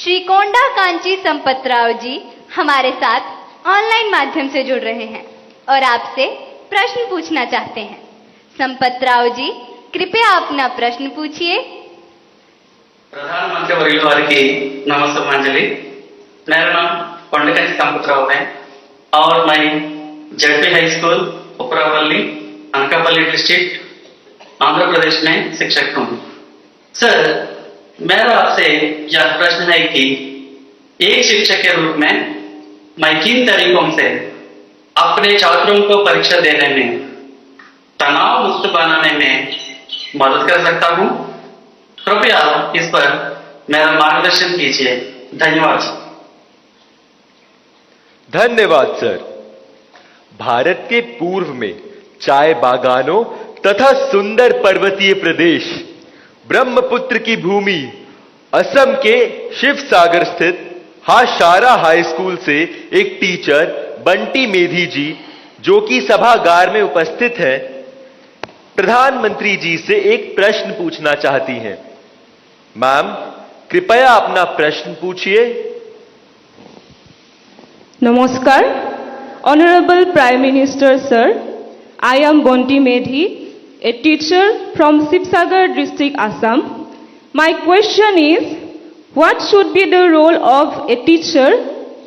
श्री कोंडा कांची संपतराव जी हमारे साथ ऑनलाइन माध्यम से जुड़ रहे हैं और आपसे प्रश्न पूछना चाहते हैं। संपतराव जी, कृपया अपना प्रश्न पूछिए। प्रधानमंत्री वर्युल वारिकी नमस्कारांजलि। मेरा नाम कोंडाकांची संपतराव है और मैं ZP high school Uparavali Anakapalli district Andhra Pradesh में शिक्षक हूँ। सर, मेरा आपसे यह प्रश्न है कि एक शिक्षक के रूप में मैं किन तरीकों से अपने छात्रों को परीक्षा देने में तनाव मुक्त बनाने में मदद कर सकता हूँ? कृपया इस पर मेरा मार्गदर्शन कीजिए। धन्यवाद। धन्यवाद सर। भारत के पूर्व में चाय बागानों तथा सुंदर पर्वतीय प्रदेश ब्रह्मपुत्र की भूमि असम के शिव सागर स्थित हाशारा हाई स्कूल से एक टीचर बंटी मेधी जी, जो कि सभागार में उपस्थित है, प्रधानमंत्री जी से एक प्रश्न पूछना चाहती हैं। मैम, कृपया अपना प्रश्न पूछिए। नमस्कार। Honourable prime minister sir, I am Bonti Medhi, a teacher from Sibsagar district, Assam. My question is, what should be the role of a teacher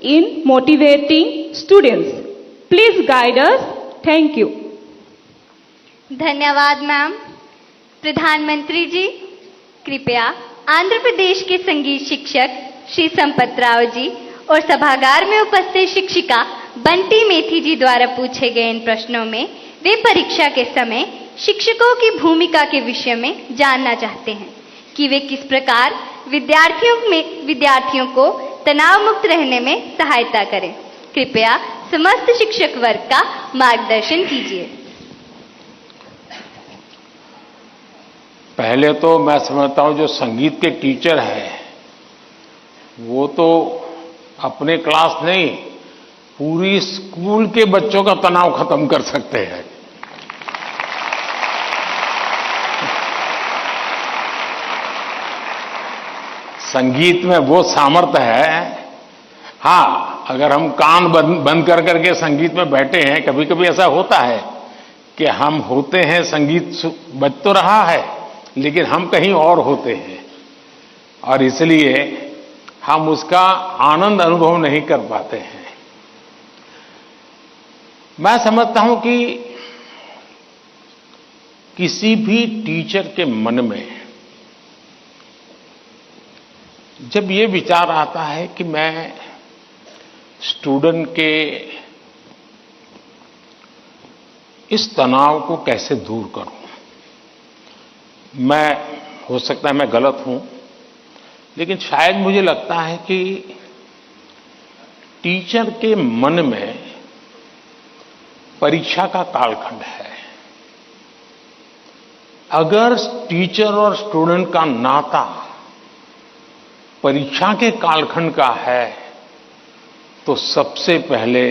in motivating students? Please guide us. Thank you. धन्यवाद ma'am. प्रधानमंत्री जी, कृपया आंध्र प्रदेश के संगीत शिक्षक श्री संपतराव जी और सभागार में उपस्थित शिक्षिका बंटी मेथी जी द्वारा पूछे गए इन प्रश्नों में वे परीक्षा के समय शिक्षकों की भूमिका के विषय में जानना चाहते हैं कि वे किस प्रकार विद्यार्थियों को तनाव मुक्त रहने में सहायता करें। कृपया समस्त शिक्षक वर्ग का मार्गदर्शन कीजिए। पहले तो मैं समझता हूं जो संगीत के टीचर हैं वो तो अपने क्लास नहीं, पूरी स्कूल के बच्चों का तनाव खत्म कर सकते हैं। संगीत में वो सामर्थ्य है। हाँ, अगर हम कान बंद कर करके संगीत में बैठे हैं, कभी कभी ऐसा होता है कि हम होते हैं, संगीत बज तो रहा है लेकिन हम कहीं और होते हैं और इसलिए हम उसका आनंद अनुभव नहीं कर पाते हैं। मैं समझता हूं कि किसी भी टीचर के मन में जब ये विचार आता है कि मैं स्टूडेंट के इस तनाव को कैसे दूर करूं, मैं हो सकता है मैं गलत हूं, लेकिन शायद मुझे लगता है कि टीचर के मन में परीक्षा का कालखंड है। अगर टीचर और स्टूडेंट का नाता परीक्षा के कालखंड का है तो सबसे पहले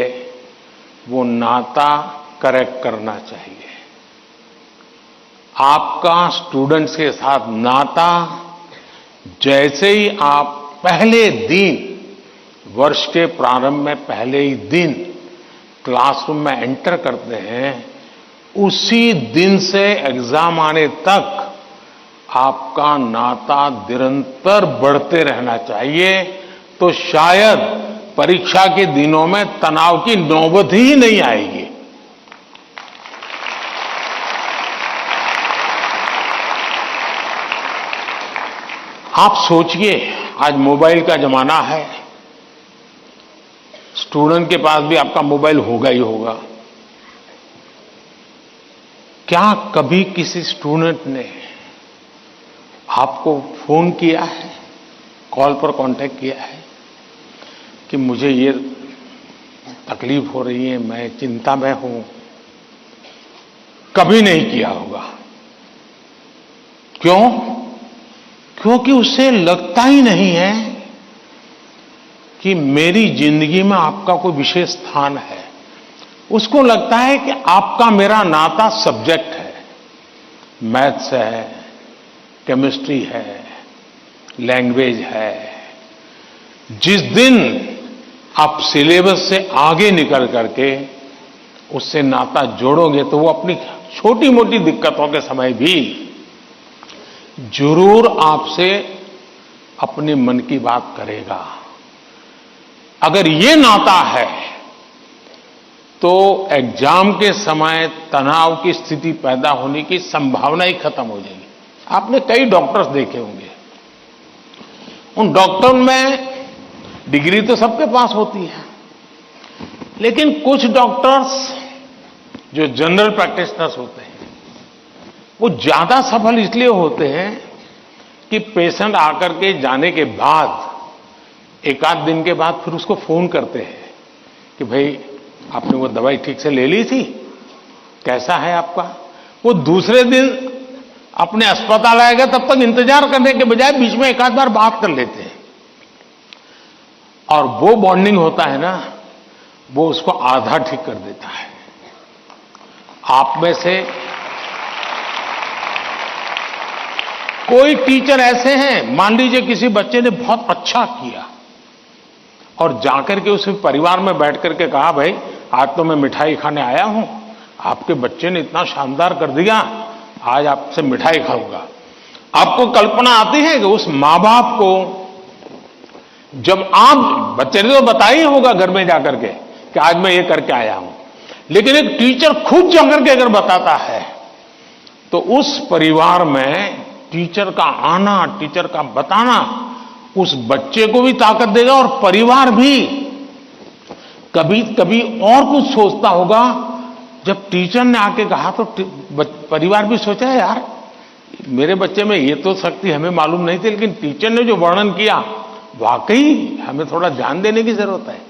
वो नाता करेक्ट करना चाहिए। आपका स्टूडेंट्स के साथ नाता जैसे ही आप पहले दिन, वर्ष के प्रारंभ में पहले ही दिन क्लासरूम में एंटर करते हैं, उसी दिन से एग्जाम आने तक आपका नाता निरंतर बढ़ते रहना चाहिए। तो शायद परीक्षा के दिनों में तनाव की नौबत ही नहीं आएगी। आप सोचिए, आज मोबाइल का जमाना है, स्टूडेंट के पास भी आपका मोबाइल होगा ही होगा। क्या कभी किसी स्टूडेंट ने आपको फोन किया है, कॉल पर कांटेक्ट किया है कि मुझे ये तकलीफ हो रही है, मैं चिंता में हूं? कभी नहीं किया होगा। क्यों? क्योंकि उसे लगता ही नहीं है कि मेरी जिंदगी में आपका कोई विशेष स्थान है। उसको लगता है कि आपका मेरा नाता सब्जेक्ट है, मैथ्स है, केमिस्ट्री है, लैंग्वेज है, जिस दिन आप सिलेबस से आगे निकल करके उससे नाता जोड़ोगे तो वो अपनी छोटी मोटी दिक्कतों के समय भी जरूर आपसे अपने मन की बात करेगा। अगर ये नाता है तो एग्जाम के समय तनाव की स्थिति पैदा होने की संभावना ही खत्म हो जाएगी। आपने कई डॉक्टर्स देखे होंगे, उन डॉक्टर में डिग्री तो सबके पास होती है, लेकिन कुछ डॉक्टर्स जो जनरल प्रैक्टिशनर्स होते हैं वो ज्यादा सफल इसलिए होते हैं कि पेशेंट आकर के जाने के बाद एक आध दिन के बाद फिर उसको फोन करते हैं कि भाई आपने वो दवाई ठीक से ले ली थी, कैसा है आपका। वो दूसरे दिन अपने अस्पताल आएगा तब तक इंतजार करने के बजाय बीच में एक आध बार बात कर लेते हैं, और वो बॉन्डिंग होता है ना, वो उसको आधा ठीक कर देता है। आप में से कोई टीचर ऐसे हैं, मान लीजिए किसी बच्चे ने बहुत अच्छा किया और जाकर के उसे परिवार में बैठ करके कहा भाई आज तो मैं मिठाई खाने आया हूं, आपके बच्चे ने इतना शानदार कर दिया, आज आपसे मिठाई खाऊंगा। आपको कल्पना आती है कि उस मां बाप को जब आप, बच्चे ने तो बताया ही होगा घर में जाकर के कि आज मैं ये करके आया हूं, लेकिन एक टीचर खुद जाकर के अगर बताता है तो उस परिवार में टीचर का आना, टीचर का बताना उस बच्चे को भी ताकत देगा और परिवार भी कभी कभी और कुछ सोचता होगा। जब टीचर ने आके कहा तो परिवार भी सोचा है यार मेरे बच्चे में ये तो शक्ति हमें मालूम नहीं थी, लेकिन टीचर ने जो वर्णन किया वाकई हमें थोड़ा ध्यान देने की जरूरत है।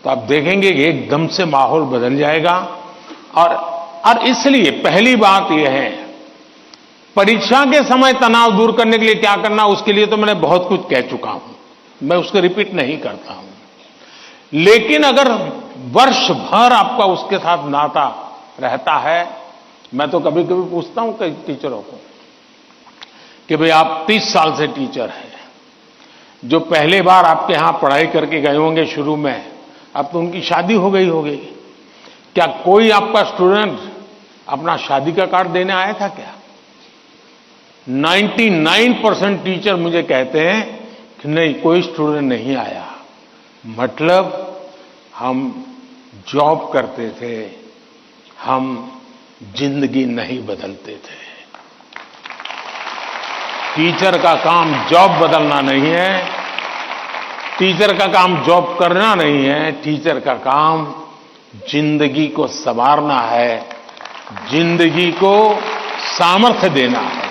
तो आप देखेंगे कि एकदम से माहौल बदल जाएगा। और इसलिए पहली बात यह है, परीक्षा के समय तनाव दूर करने के लिए क्या करना, उसके लिए तो मैंने बहुत कुछ कह चुका हूं, मैं उसको रिपीट नहीं करता हूं। लेकिन अगर वर्ष भर आपका उसके साथ नाता रहता है, मैं तो कभी कभी पूछता हूं कई टीचरों को कि भाई आप 30 साल से टीचर हैं, जो पहले बार आपके यहां पढ़ाई करके गए होंगे शुरू में, अब तो उनकी शादी हो गई होगी, क्या कोई आपका स्टूडेंट अपना शादी का कार्ड देने आया था क्या? 99% टीचर मुझे कहते हैं कि नहीं, कोई स्टूडेंट नहीं आया। मतलब हम जॉब करते थे, हम जिंदगी नहीं बदलते थे। टीचर का काम जॉब बदलना नहीं है, टीचर का काम जॉब करना नहीं है, टीचर का काम जिंदगी को संवारना है, जिंदगी को सामर्थ्य देना है,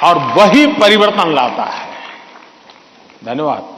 और वही परिवर्तन लाता है। धन्यवाद।